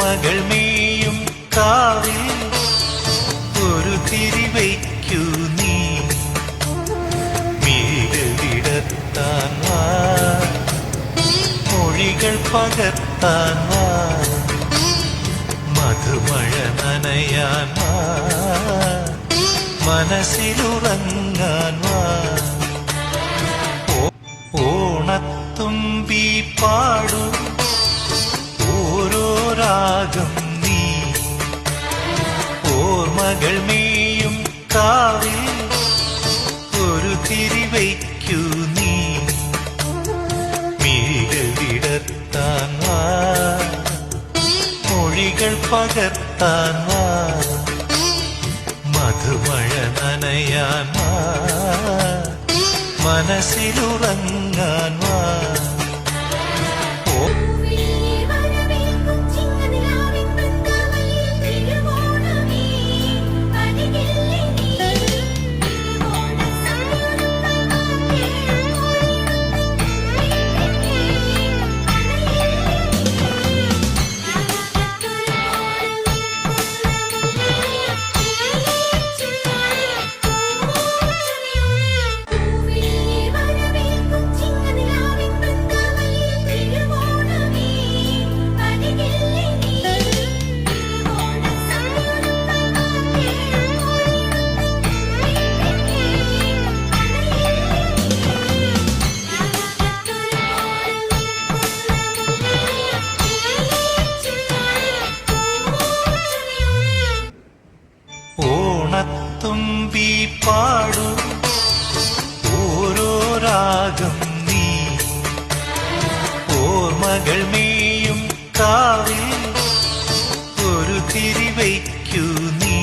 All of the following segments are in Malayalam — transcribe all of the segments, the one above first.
ഓർമ്മകൾ മേയും കാവിൽ ഒരു തിരിവയ്ക്കൂ നീ. മിഴികൾ വിടർത്താൻ വാ, മൊഴികൾ പകർത്താൻ വാ, മധുമഴ നനയാൻ വാ, മനസ്സിലുറങ്ങാൻ വാ. ഓണത്തുമ്പി പാടൂ ഓരോ രാഗം നീ. ഓർമ്മകൾ മേയും കാവിൽ ഒരു തിരിവയ്ക്കൂ നീ. മിഴികൾ വിടർത്താൻ വാ, മൊഴികൾ പകർത്താൻ വാ, മധുമഴ നനയാൻ വാ, മനസ്സിലുറങ്ങാൻ വാ. ഓണത്തുമ്പി പാടൂ ഓരോ രാഗം നീ. ഓർമ്മകൾ മേയും കാവിൽ ഒരു തിരിവയ്ക്കൂ നീ.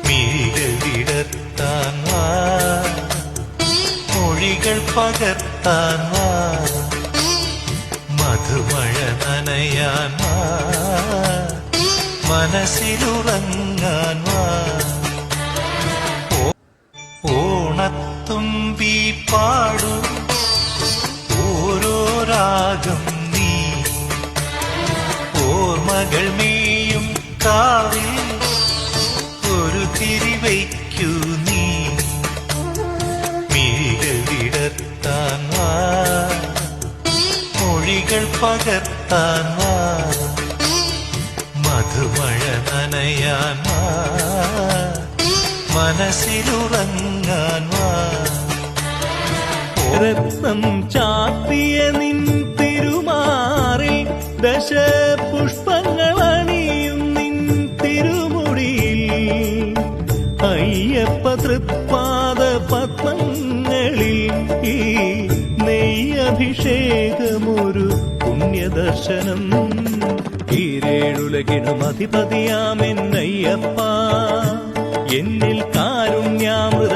മിഴികൾ വിടർത്താൻ വാ, മൊഴികൾ പകർത്താൻ വാ, മധുമഴ നനയാൻ വാ, മനസ്സിലുറങ്ങാൻ വാ. ഓണത്തുമ്പി പാടൂ ഓരോ രാഗം നീ. ഓർമ്മകൾ മേയും കാവിൽ ഒരു തിരിവയ്ക്കൂ നീ. മിഴികൾ വിടർത്താൻ വാ, മൊഴികൾ പകർത്താൻ വാ, മധുമഴ നനയാൻ വാ, മനസ്സിലുറങ്ങാൻ വാ. രത്നം ചാത്തിയ നിൻ തിരുമാറിൽ ദശപുഷ്പങ്ങളണിയും നിൻ തിരുമുടിയിൽ. അയ്യപ്പ തൃപ്പാദ പത്മങ്ങളിൽ ഈ നെയ്യഭിഷേകമൊരു പുണ്യദർശനം. ഈരേഴുലകിനും അധിപതിയാമെന്നയ്യപ്പ, എന്നിൽ കാരുണ്യാമൃത